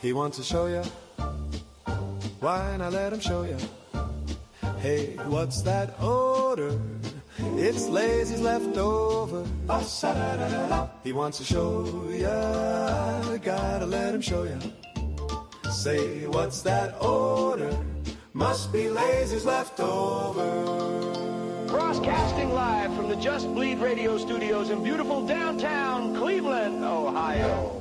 He wants to show you. Why not let him show you? Hey, what's that odor? It's Lazy's leftover. He wants to show ya. Gotta let him show ya. Say, what's that odor? Must be Lazy's leftover. Broadcasting live from the Just Bleed Radio studios in beautiful downtown Cleveland, Ohio.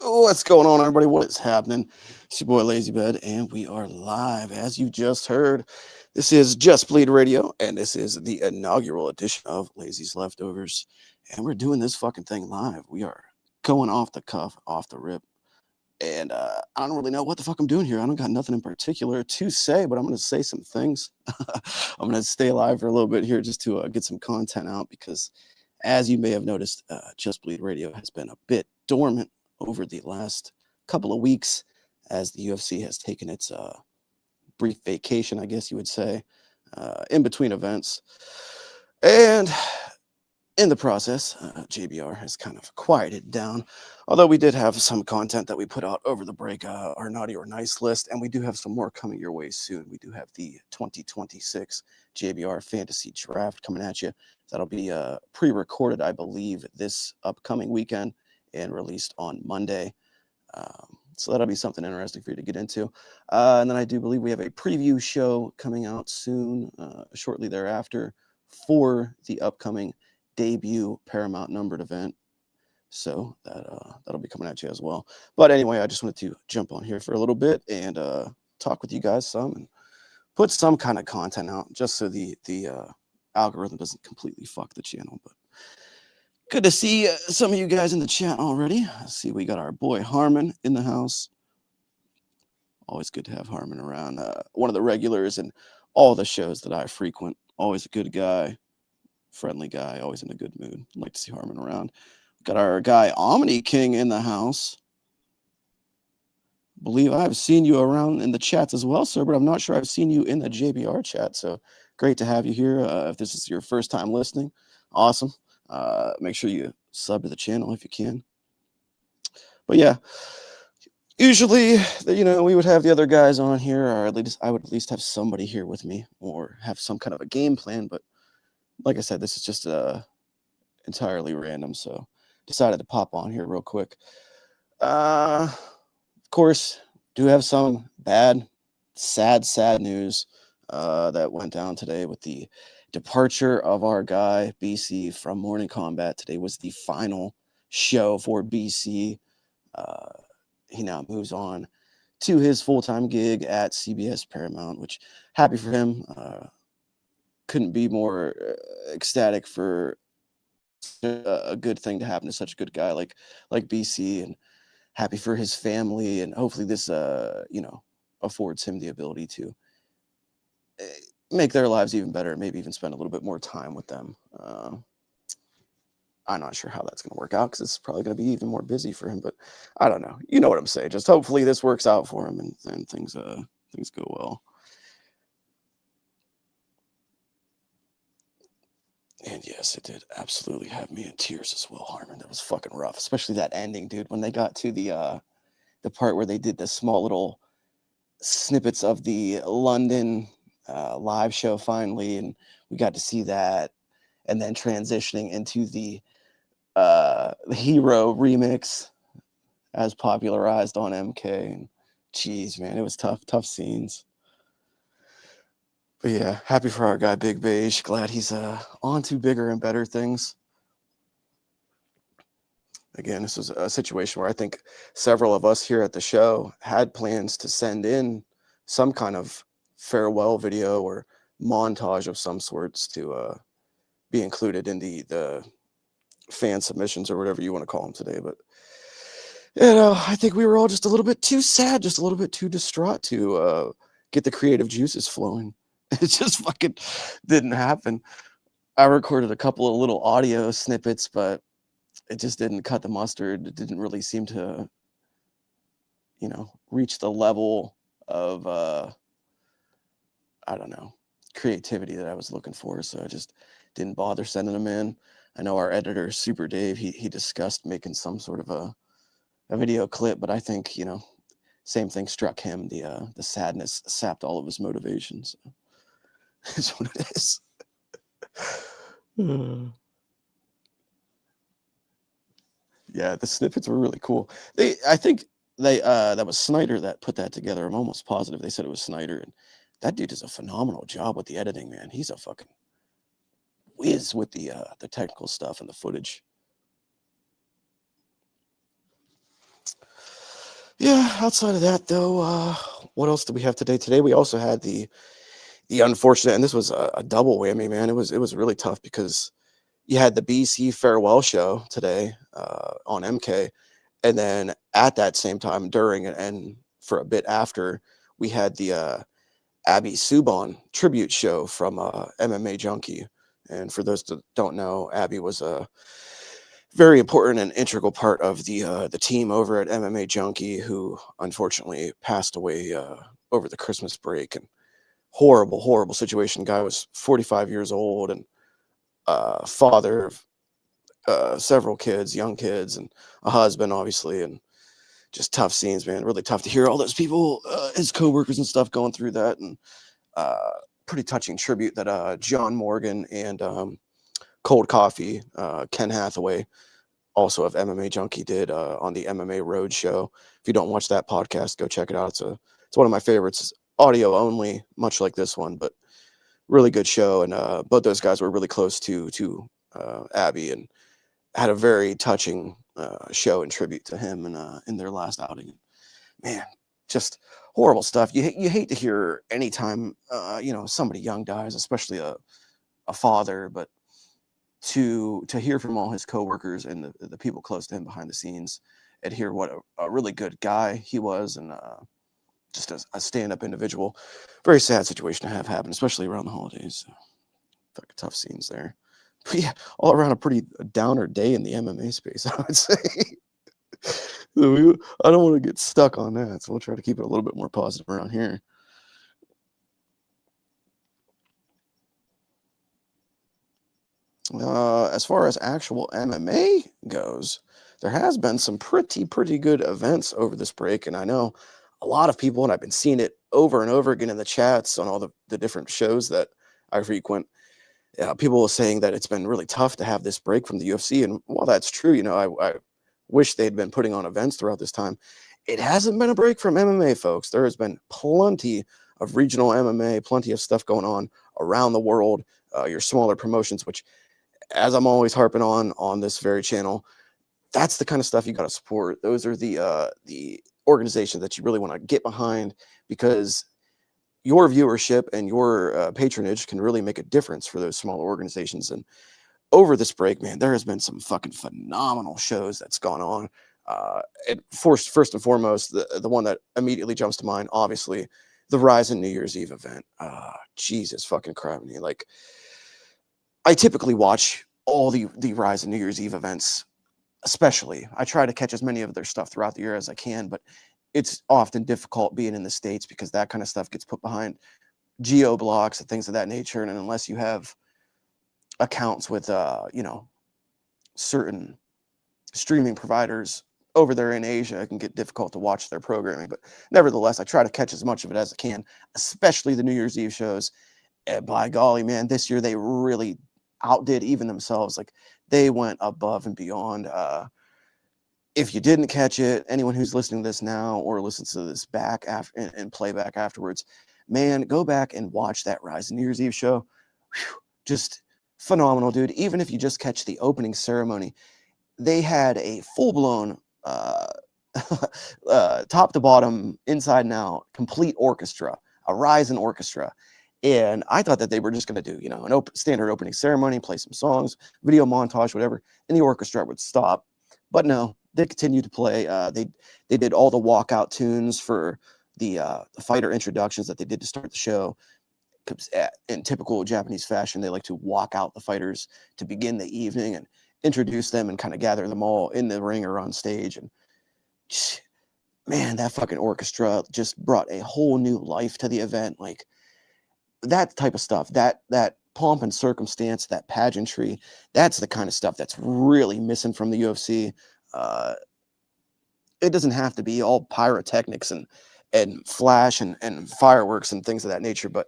What's going on, everybody? What is happening? It's your boy Lazy Bed, and we are live. As you just heard, this is Just Bleed Radio, and this is the inaugural edition of Lazy's Leftovers. And we're doing this fucking thing live. We are going off the cuff, off the rip. And I don't really know what the fuck I'm doing here. I don't got nothing in particular to say, but I'm going to say some things. I'm going to stay alive for a little bit here just to get some content out because, as you may have noticed, Just Bleed Radio has been a bit dormant over the last couple of weeks as the UFC has taken its brief vacation, I guess you would say, in between events. And in the process, JBR has kind of quieted down, although we did have some content that we put out over the break, our Naughty or Nice list, and we do have some more coming your way soon. We do have the 2026 JBR Fantasy Draft coming at you. That'll be pre-recorded, I believe, this upcoming weekend and released on Monday. So that'll be something interesting for you to get into. And then I do believe we have a preview show coming out soon, shortly thereafter, for the upcoming debut Paramount numbered event. So that'll be coming at you as well. But anyway, I just wanted to jump on here for a little bit and talk with you guys some and put some kind of content out just so the algorithm doesn't completely fuck the channel. But good to see some of you guys in the chat already. I see we got our boy Harmon in the house. Always good to have Harmon around. One of the regulars in all the shows that I frequent. Always a good guy, friendly guy, always in a good mood. I'd like to see Harmon around. Got our guy Omni King in the house. Believe I've seen you around in the chats as well, sir, but I'm not sure I've seen you in the JBR chat. So great to have you here. If this is your first time listening, awesome. Make sure you sub to the channel if you can. But yeah, usually, we would have the other guys on here, or at least I would at least have somebody here with me or have some kind of a game plan. But like I said, this is just entirely random. So decided to pop on here real quick. Of course, do have some bad, sad news that went down today with the departure of our guy BC from Morning Combat. Today was the final show for BC. He now moves on to his full-time gig at CBS Paramount, which happy for him. Couldn't be more ecstatic for a good thing to happen to such a good guy like BC, and happy for his family. And hopefully this affords him the ability to make their lives even better, maybe even spend a little bit more time with them. I'm not sure how that's going to work out because it's probably going to be even more busy for him, but I don't know. You know what I'm saying? Just hopefully this works out for him and things go well. And yes, it did absolutely have me in tears as well, Harmon. That was fucking rough, especially that ending, dude, when they got to the part where they did the small little snippets of the London live show finally, and we got to see that, and then transitioning into the Hero remix as popularized on MK. And geez, man, it was tough scenes. But yeah, happy for our guy Big Beige. Glad he's on to bigger and better things. Again, this was a situation where I think several of us here at the show had plans to send in some kind of farewell video or montage of some sorts to be included in the fan submissions or whatever you want to call them today. But I think we were all just a little bit too sad, just a little bit too distraught to get the creative juices flowing. It just fucking didn't happen. I recorded a couple of little audio snippets, but it just didn't cut the mustard. It didn't really seem to, reach the level of I don't know, creativity that I was looking for. So I just didn't bother sending them in. I know our editor, Super Dave, he discussed making some sort of a video clip, but I think, you know, same thing struck him. The sadness sapped all of his motivations. Is what it is. Yeah, the snippets were really cool. I think that was Snyder that put that together. I'm almost positive they said it was Snyder, and that dude does a phenomenal job with the editing, man. He's a fucking whiz with the technical stuff and the footage. Yeah, outside of that though, what else do we have today? Today we also had the unfortunate, and this was a double whammy, man. It was really tough because you had the BC farewell show today on MK, and then at that same time, during and for a bit after, we had the Abby Subban tribute show from MMA Junkie. And for those that don't know, Abby was a very important and integral part of the team over at MMA Junkie, who unfortunately passed away over the Christmas break. And horrible situation. Guy was 45 years old and father of several kids, young kids, and a husband, obviously, and just tough scenes, man. Really tough to hear all those people, his coworkers and stuff, going through that, and pretty touching tribute that John Morgan and Cold Coffee, Ken Hathaway, also of MMA Junkie, did on the MMA Road Show. If you don't watch that podcast, go check it out. It's one of my favorites. It's audio only, much like this one, but really good show. And both those guys were really close to Abby, and had a very touching show in tribute to him in their last outing. Man, just horrible stuff. You hate to hear anytime you know, somebody young dies, especially a father, but to hear from all his coworkers and the people close to him behind the scenes, and hear what a really good guy he was, and just a stand-up individual. Very sad situation to have happen, especially around the holidays. Fucking tough scenes there. But yeah, all around a pretty downer day in the MMA space, I would say. I don't want to get stuck on that, so we'll try to keep it a little bit more positive around here. As far as actual MMA goes, there has been some pretty good events over this break, and I know a lot of people, and I've been seeing it over and over again in the chats on all the different shows that I frequent. People were saying that it's been really tough to have this break from the UFC, and while that's true, you know, I wish they'd been putting on events throughout this time. It hasn't been a break from MMA, folks. There has been plenty of regional MMA, plenty of stuff going on around the world. Your smaller promotions, which, as I'm always harping on this very channel, that's the kind of stuff you got to support. Those are the organizations that you really want to get behind, because your viewership and your patronage can really make a difference for those smaller organizations. And over this break, man, there has been some fucking phenomenal shows that's gone on. First and foremost, the one that immediately jumps to mind, obviously, the Rise New Year's Eve event. Jesus fucking Christ, me. Like, I typically watch all the Rise New Year's Eve events, especially. I try to catch as many of their stuff throughout the year as I can, but it's often difficult being in the States because that kind of stuff gets put behind geo blocks and things of that nature. And unless you have accounts with, you know, certain streaming providers over there in Asia, it can get difficult to watch their programming. But nevertheless, I try to catch as much of it as I can, especially the New Year's Eve shows. And by golly, man, this year they really outdid even themselves. Like, they went above and beyond. If you didn't catch it, anyone who's listening to this now or listens to this back after and playback afterwards, man, go back and watch that Rise New Year's Eve show. Whew, just phenomenal, dude. Even if you just catch the opening ceremony, they had a full-blown top to bottom, inside and out, complete orchestra, a Ryzen orchestra. And I thought that they were just going to do, you know, an standard opening ceremony, play some songs, video montage, whatever, and the orchestra would stop. But no, they continued to play. They did all the walkout tunes for the fighter introductions that they did to start the show. In typical Japanese fashion, they like to walk out the fighters to begin the evening and introduce them and kind of gather them all in the ring or on stage. And man, that fucking orchestra just brought a whole new life to the event. Like that type of stuff, that pomp and circumstance, that pageantry, that's the kind of stuff that's really missing from the UFC. Uh, it doesn't have to be all pyrotechnics and flash and fireworks and things of that nature, but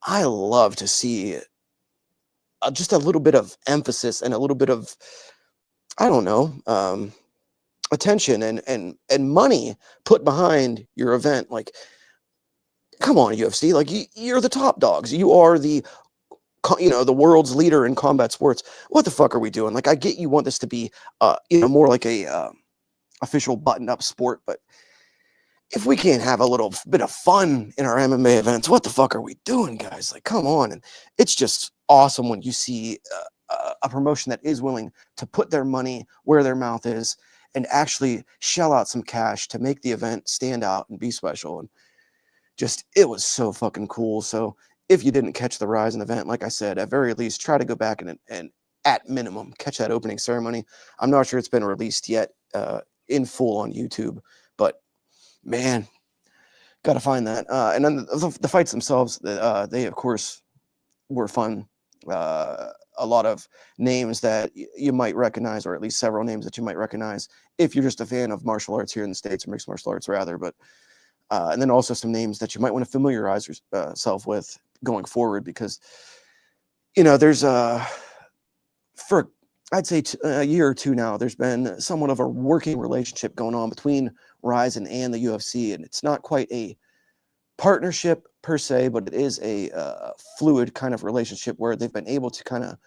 I love to see just a little bit of emphasis and a little bit of, I don't know, attention and money put behind your event. Like, come on, UFC, like you're the top dogs. You are the the world's leader in combat sports. What the fuck are we doing? Like, I get you want this to be more like a official buttoned up sport, but if we can't have a little bit of fun in our MMA events, what the fuck are we doing, guys? Like, come on. And it's just awesome when you see a promotion that is willing to put their money where their mouth is and actually shell out some cash to make the event stand out and be special. And just, it was so fucking cool. So if you didn't catch the Rizin event, like I said, at very least, try to go back and at minimum, catch that opening ceremony. I'm not sure it's been released yet in full on YouTube, but man, got to find that. And then the fights themselves, they, of course, were fun. A lot of names that you might recognize, or at least several names that you might recognize if you're just a fan of martial arts here in the States, or mixed martial arts rather. But and then also some names that you might want to familiarize yourself with going forward, because there's for I'd say a year or two now, there's been somewhat of a working relationship going on between Rizin and the UFC, and it's not quite a partnership per se, but it is a fluid kind of relationship where they've been able to kind of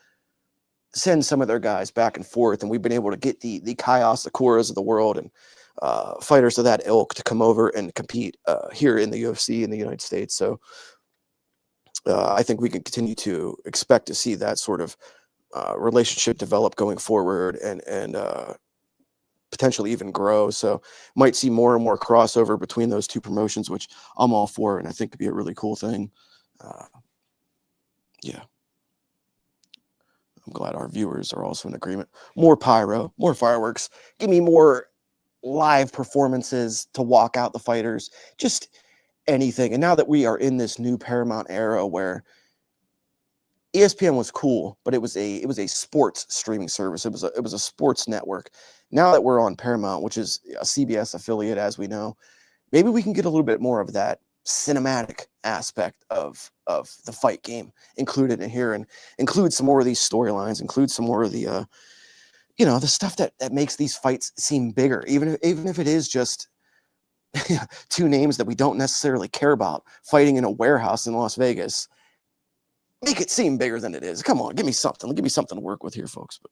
send some of their guys back and forth, and we've been able to get the Kaios Sakuras of the world and fighters of that ilk to come over and compete here in the UFC in the United States. So I think we can continue to expect to see that sort of relationship develop going forward and potentially even grow. So might see more and more crossover between those two promotions, which I'm all for, and I think could be a really cool thing. Yeah. I'm glad our viewers are also in agreement. More pyro, more fireworks. Give me more live performances to walk out the fighters, just anything. And now that we are in this new Paramount era where ESPN was cool, but it was a sports streaming service. It was a sports network. Now that we're on Paramount, which is a CBS affiliate, as we know, maybe we can get a little bit more of that cinematic aspect of the fight game included in here, and include some more of these storylines, include some more of the the stuff that makes these fights seem bigger, even if it is just two names that we don't necessarily care about fighting in a warehouse in Las Vegas. Make it seem bigger than it is. Come on, give me something to work with here, folks. But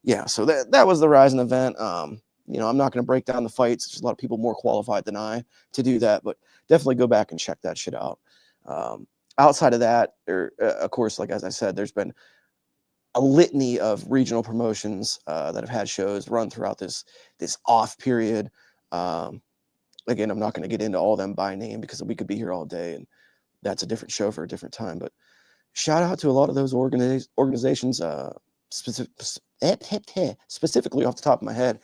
yeah, so that was the Rizin event. I'm not going to break down the fights. There's a lot of people more qualified than I to do that, but definitely go back and check that shit out. Outside of that, of course, like as I said, there's been a litany of regional promotions that have had shows run throughout this off period. Again, I'm not going to get into all of them by name because we could be here all day, and that's a different show for a different time. But shout out to a lot of those organizations, specifically off the top of my head.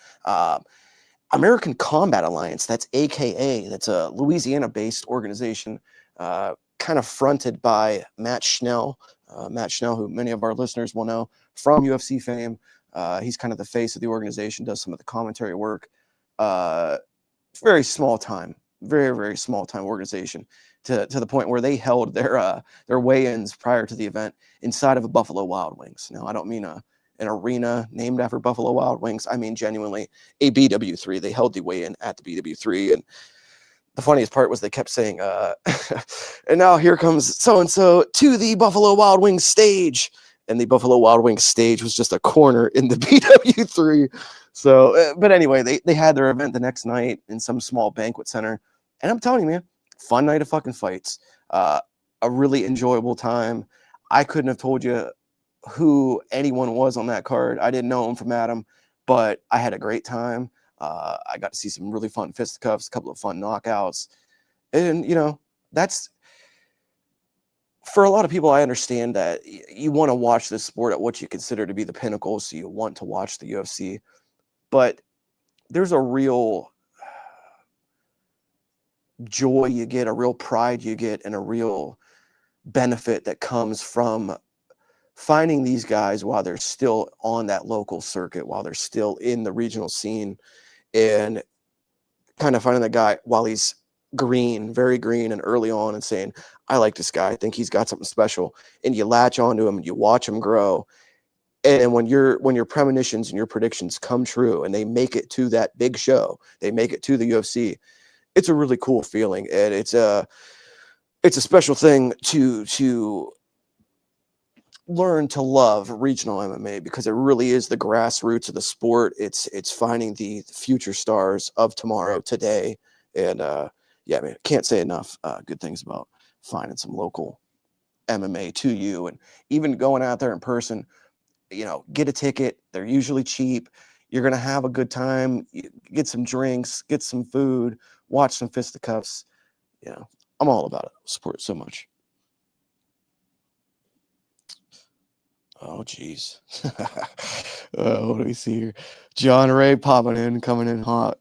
American Combat Alliance, that's AKA, that's a Louisiana-based organization, kind of fronted by Matt Schnell. Matt Schnell, who many of our listeners will know from UFC fame. He's kind of the face of the organization, does some of the commentary work. Very small time, very, very small time organization, to the point where they held their weigh-ins prior to the event inside of a Buffalo Wild Wings. Now, I don't mean an arena named after Buffalo Wild Wings. I mean genuinely a BW3. They held the weigh-in at the BW3, and the funniest part was they kept saying, and now here comes so-and-so to the Buffalo Wild Wings stage. And the Buffalo Wild Wings stage was just a corner in the BW3. So, but anyway, they had their event the next night in some small banquet center. And I'm telling you, man, fun night of fucking fights. A really enjoyable time. I couldn't have told you who anyone was on that card. I didn't know him from Adam, but I had a great time. I got to see some really fun fisticuffs, a couple of fun knockouts. And, that's, for a lot of people, I understand that you want to watch this sport at what you consider to be the pinnacle, so you want to watch the UFC. But there's a real joy you get, a real pride you get, and a real benefit that comes from finding these guys while they're still on that local circuit, while they're still in the regional scene, and kind of finding that guy while he's green, very green and early on, and saying, I like this guy. I think he's got something special. And you latch onto him and you watch him grow. And when your premonitions and your predictions come true and they make it to that big show, they make it to the UFC, it's a really cool feeling. And it's a special thing to learn to love regional MMA, because it really is the grassroots of the sport. It's finding the future stars of tomorrow, today. And yeah, man, can't say enough good things about finding some local MMA to you, and even going out there in person. Get a ticket. They're usually cheap. You're going to have a good time. Get some drinks, get some food, watch some fisticuffs. I'm all about it. I support it so much. Oh, geez. What do we see here? John Ray coming in hot.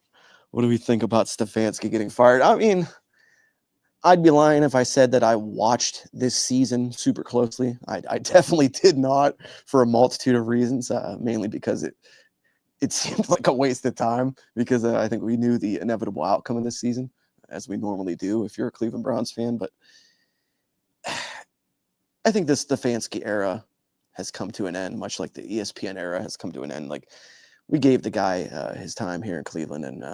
What do we think about Stefanski getting fired? I mean, I'd be lying if I said that I watched this season super closely. I definitely did not, for a multitude of reasons, mainly because it seemed like a waste of time, because I think we knew the inevitable outcome of this season, as we normally do if you're a Cleveland Browns fan. But I think the Stefanski era has come to an end, much like the ESPN era has come to an end. Like, we gave the guy his time here in Cleveland, and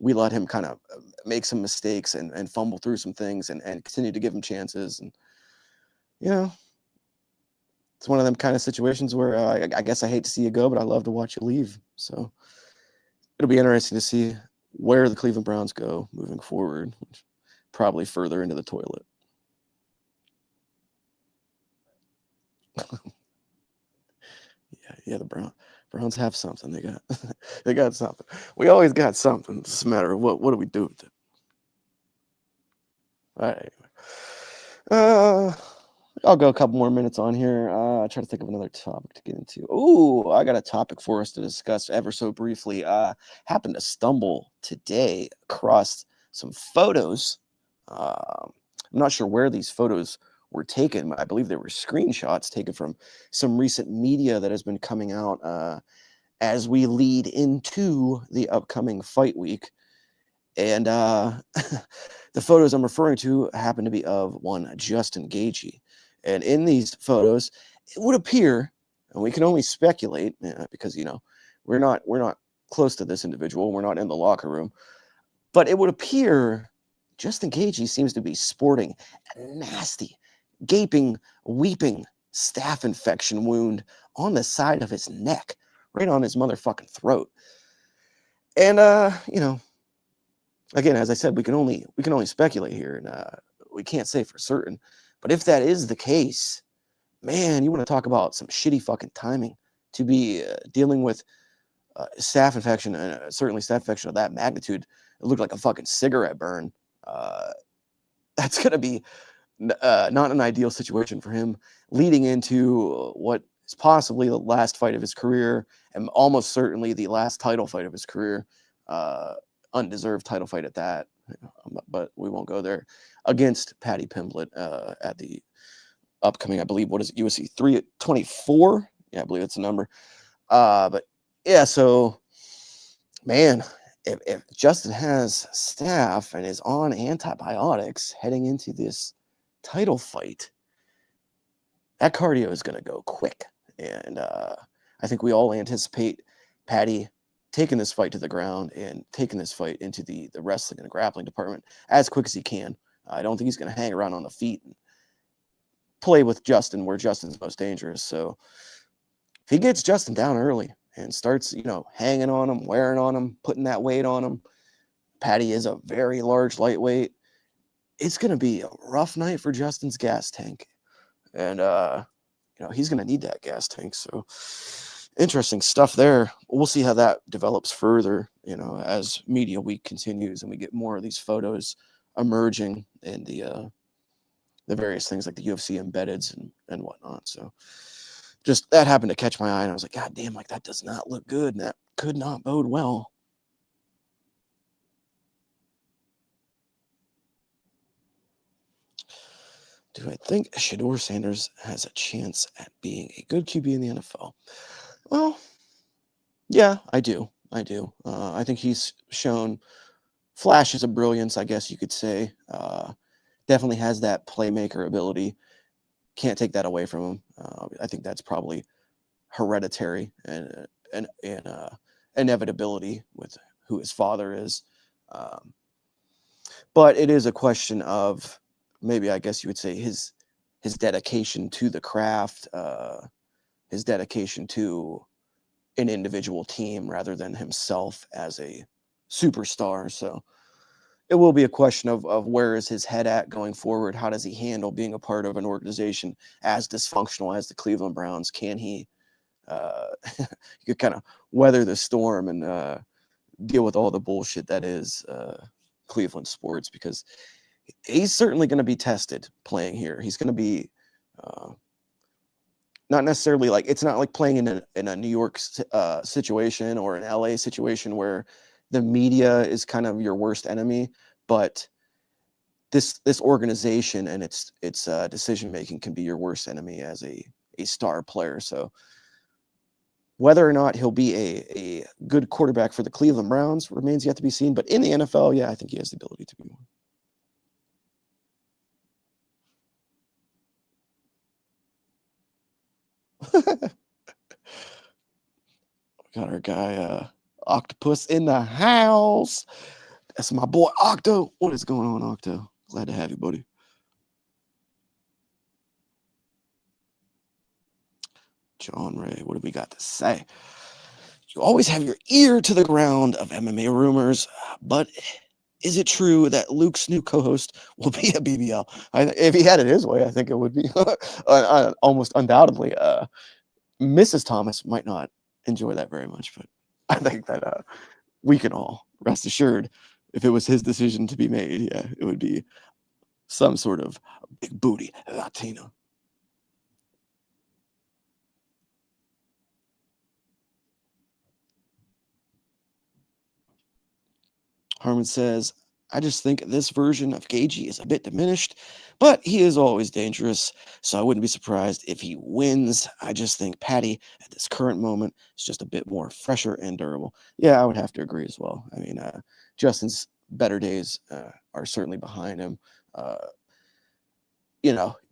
we let him kind of make some mistakes and fumble through some things, and continue to give him chances. And, it's one of them kind of situations where I guess I hate to see you go, but I love to watch you leave. So it'll be interesting to see where the Cleveland Browns go moving forward, probably further into the toilet. Yeah, the Browns have something. They got something. We always got something. It's just a matter of what do we do with it. All right. Anyway. I'll go a couple more minutes on here. Try to think of another topic to get into. Oh, I got a topic for us to discuss ever so briefly. Happened to stumble today across some photos. I'm not sure where these photos were taken. I believe they were screenshots taken from some recent media that has been coming out as we lead into the upcoming fight week. And the photos I'm referring to happen to be of one Justin Gaethje. And in these photos, it would appear, and we can only speculate because we're not close to this individual, we're not in the locker room, but it would appear Justin Gaethje seems to be sporting a nasty, gaping, weeping staph infection wound on the side of his neck, right on his motherfucking throat. And again, as I said, we can only speculate here, and we can't say for certain. But if that is the case, man, you want to talk about some shitty fucking timing to be dealing with staph infection, and certainly staph infection of that magnitude. It looked like a fucking cigarette burn. That's going to be not an ideal situation for him, leading into what is possibly the last fight of his career, and almost certainly the last title fight of his career. Undeserved title fight at that, but we won't go there, against Paddy Pimblett at the upcoming, I believe, what is it, UFC 324? Yeah, I believe it's the number. But yeah, so man, if Justin has staph and is on antibiotics heading into this title fight, that cardio is going to go quick. And I think we all anticipate Paddy taking this fight to the ground and taking this fight into the wrestling and the grappling department as quick as he can. I don't think he's going to hang around on the feet and play with Justin where Justin's most dangerous. So if he gets Justin down early and starts, hanging on him, wearing on him, putting that weight on him, Paddy is a very large lightweight. It's going to be a rough night for Justin's gas tank. And, he's going to need that gas tank. So interesting stuff there. We'll see how that develops further, as media week continues and we get more of these photos emerging in the various things like the UFC embeddeds and whatnot. So just that happened to catch my eye, and I was like, God damn, like that does not look good, and that could not bode well. Do I think Shedeur Sanders has a chance at being a good QB in the NFL? Well, yeah, I do. I think he's shown flashes of brilliance, I guess you could say. Definitely has that playmaker ability. Can't take that away from him. I think that's probably hereditary and inevitability with who his father is. But it is a question of maybe, I guess you would say, his dedication to the craft, his dedication to an individual team rather than himself as a superstar. So it will be a question of where is his head at going forward? How does he handle being a part of an organization as dysfunctional as the Cleveland Browns? Can he you could kind of weather the storm and deal with all the bullshit that is Cleveland sports? Because he's certainly going to be tested playing here. He's going to be not necessarily like, it's not like playing in a New York situation or an LA situation where the media is kind of your worst enemy, but this organization and its decision making can be your worst enemy as a star player. So whether or not he'll be a good quarterback for the Cleveland Browns remains yet to be seen. But in the NFL, yeah, I think he has the ability to be one. Got our guy Octopus in the house. That's my boy Octo. What is going on, Octo? Glad to have you, buddy. John Ray, what do we got to say? You always have your ear to the ground of MMA rumors, but is it true that Luke's new co-host will be a BBL? If he had it his way, I think it would be almost undoubtedly. Mrs. Thomas might not enjoy that very much, but I think that we can all rest assured if it was his decision to be made, yeah, it would be some sort of big booty Latino. Harmon says, I just think this version of Gagey is a bit diminished, but he is always dangerous, so I wouldn't be surprised if he wins. I just think Patty, at this current moment, is just a bit more fresher and durable. Yeah, I would have to agree as well. I mean, Justin's better days are certainly behind him.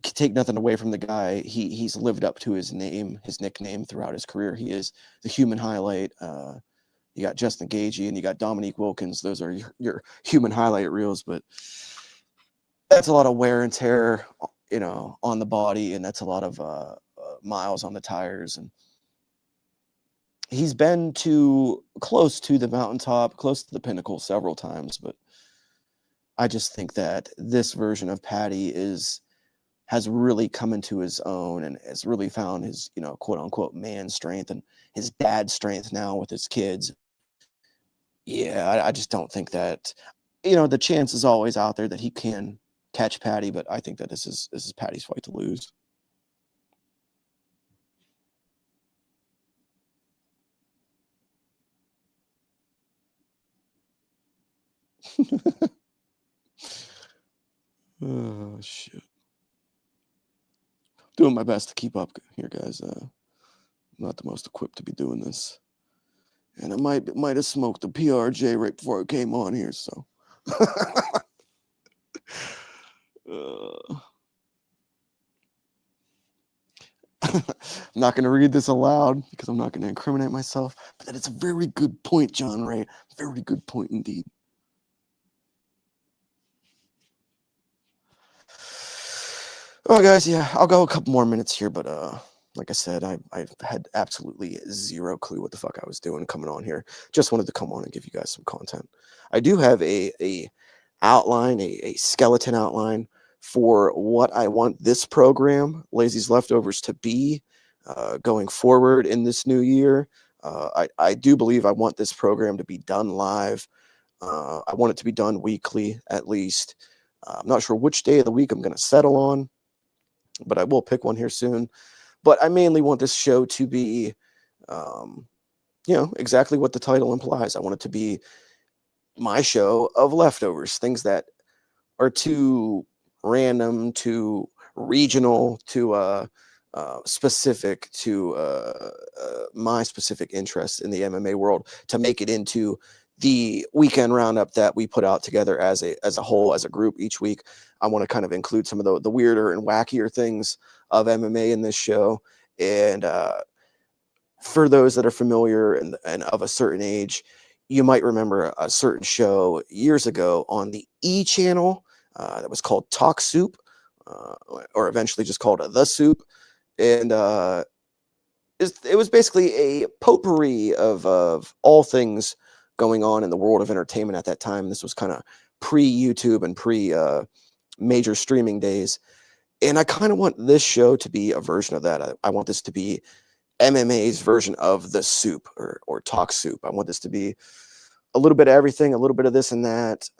Take nothing away from the guy. He's lived up to his name, his nickname throughout his career. He is the human highlight. You got Justin Gagey and you got Dominique Wilkins. Those are your human highlight reels, but that's a lot of wear and tear, on the body, and that's a lot of miles on the tires. And he's been too close to the mountaintop, close to the pinnacle several times, but I just think that this version of Patty has really come into his own and has really found his, quote unquote man strength and his dad strength now with his kids. Yeah, I just don't think that, the chance is always out there that he can catch Patty, but I think that this is Patty's fight to lose. Oh, shit. Doing my best to keep up here, guys. I'm not the most equipped to be doing this. And I might have smoked the PRJ right before I came on here, so. I'm not going to read this aloud because I'm not going to incriminate myself, but that is a very good point, John Ray. Very good point indeed. Oh, guys, yeah, I'll go a couple more minutes here, but like I said, I had absolutely zero clue what the fuck I was doing coming on here. Just wanted to come on and give you guys some content. I do have a outline, a skeleton outline for what I want this program, Lazy's Leftovers, to be going forward in this new year. I do believe I want this program to be done live. I want it to be done weekly, at least. I'm not sure which day of the week I'm going to settle on, but I will pick one here soon. But I mainly want this show to be, exactly what the title implies. I want it to be my show of leftovers, things that are too random, too regional to specific to my specific interest in the MMA world, to make it into the weekend roundup that we put out together as a whole, as a group each week. I want to kind of include some of the weirder and wackier things of MMA in this show. And for those that are familiar and of a certain age, you might remember a certain show years ago on the E channel that was called Talk Soup, or eventually just called The Soup. And it was basically a potpourri of all things going on in the world of entertainment at that time. This was kind of pre-YouTube and pre-major streaming days. And I kind of want this show to be a version of that. I want this to be MMA's version of The Soup, or Talk Soup. I want this to be a little bit of everything, a little bit of this and that.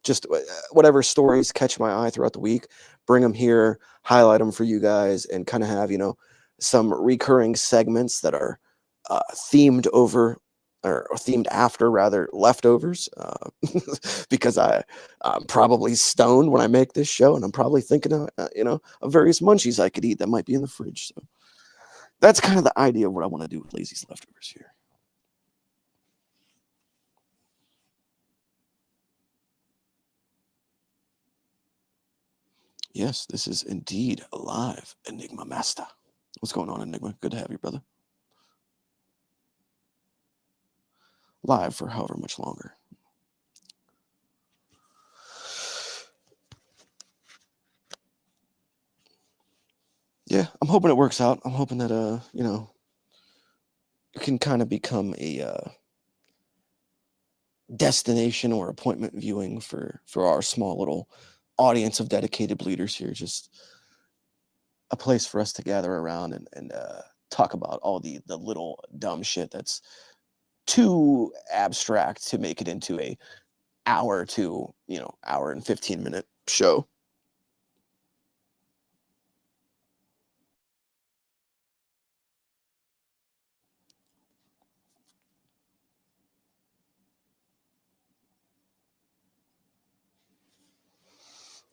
Just whatever stories catch my eye throughout the week, bring them here, highlight them for you guys, and kind of have, some recurring segments that are themed over, or themed after, rather, leftovers, because I'm probably stoned when I make this show, and I'm probably thinking of various munchies I could eat that might be in the fridge. So that's kind of the idea of what I want to do with Lazy's Leftovers here. Yes, this is indeed a live Enigma Master. What's going on, Enigma? Good to have you, brother. Live for however much longer. Yeah, I'm hoping it works out. I'm hoping that it can kind of become a destination or appointment viewing for our small little audience of dedicated bleeders here. Just a place for us to gather around and talk about all the little dumb shit that's too abstract to make it into a hour to hour and 15-minute show.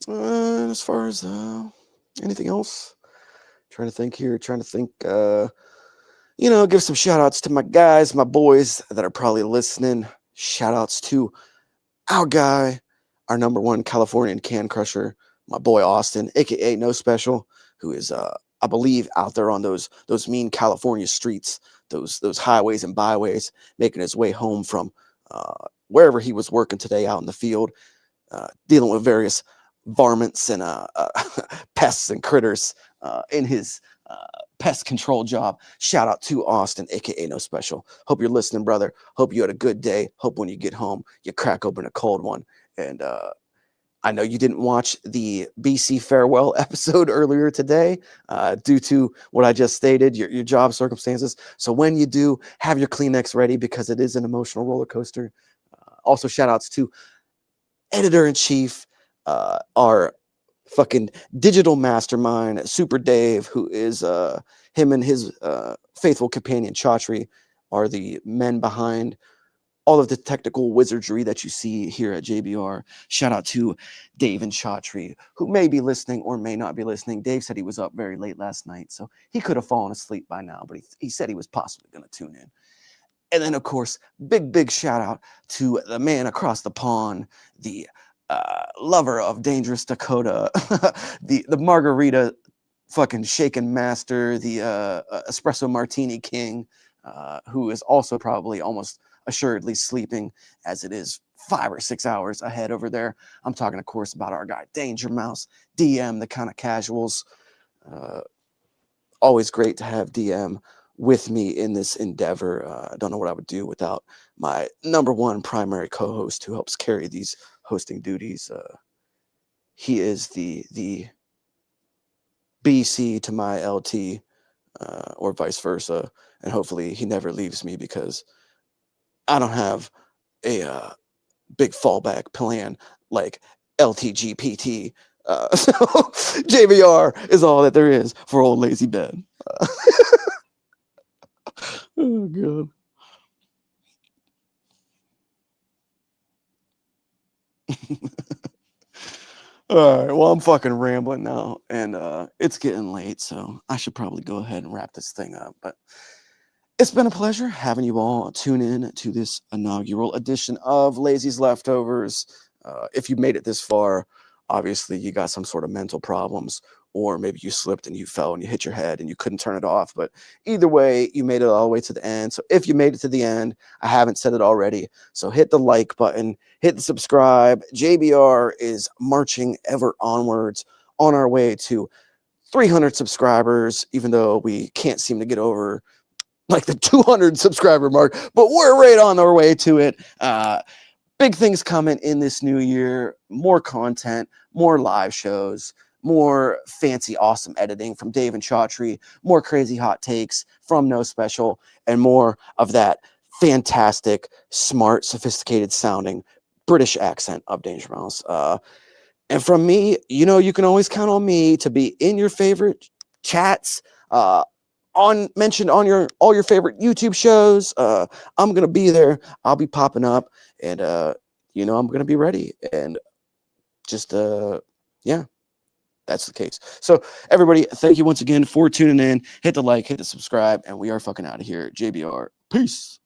As far as anything else, trying to think, give some shout outs to my guys, my boys that are probably listening. Shout outs to our guy, our number one Californian can crusher, my boy Austin, aka No Special, who is I believe out there on those mean California streets, those highways and byways, making his way home from wherever he was working today out in the field, dealing with various varmints and pests and critters in his pest control job. Shout out to Austin, aka No Special. Hope you're listening, brother. Hope you had a good day. Hope when you get home you crack open a cold one. And I know you didn't watch the BC farewell episode earlier today due to what I just stated, your job circumstances. So when you do, have your Kleenex ready, because it is an emotional roller coaster. Also, shout outs to editor-in-chief, our fucking digital mastermind, Super Dave, who is him and his faithful companion Chaudhry are the men behind all of the technical wizardry that you see here at JBR. Shout out to Dave and Chaudhry, who may be listening or may not be listening. Dave said he was up very late last night, so he could have fallen asleep by now, but he said he was possibly going to tune in. And then, of course, big shout out to the man across the pond, the lover of dangerous Dakota, the margarita fucking shaken master, the espresso martini king, who is also probably almost assuredly sleeping, as it is 5 or 6 hours ahead over there. I'm talking, of course, about our guy Danger Mouse, DM, the kind of casuals. Always great to have DM with me in this endeavor. I don't know what I would do without my number one primary co-host who helps carry these hosting duties. He is the BC to my LT, or vice versa, and hopefully he never leaves me, because I don't have a big fallback plan like LTGPT. So JVR is all that there is for old Lazy Ben. Oh god. All right, well, I'm fucking rambling now, and it's getting late, so I should probably go ahead and wrap this thing up. But it's been a pleasure having you all tune in to this inaugural edition of Lazy's Leftovers. If you made it this far, obviously you got some sort of mental problems, or maybe you slipped and you fell and you hit your head and you couldn't turn it off. But either way, you made it all the way to the end. So if you made it to the end, I haven't said it already. So hit the like button, hit the subscribe. JBR is marching ever onwards on our way to 300 subscribers, even though we can't seem to get over like the 200 subscriber mark, but we're right on our way to it. Big things coming in this new year, more content, more live shows, more fancy, awesome editing from Dave and Chaudhry, more crazy hot takes from No Special, and more of that fantastic, smart, sophisticated sounding British accent of Danger Mouse. And from me, you can always count on me to be in your favorite chats, mentioned on all your favorite YouTube shows. I'm gonna be there. I'll be popping up, and I'm gonna be ready. And just yeah, that's the case. So everybody, thank you once again for tuning in. Hit the like, hit the subscribe, and we are fucking out of here. JBR, peace.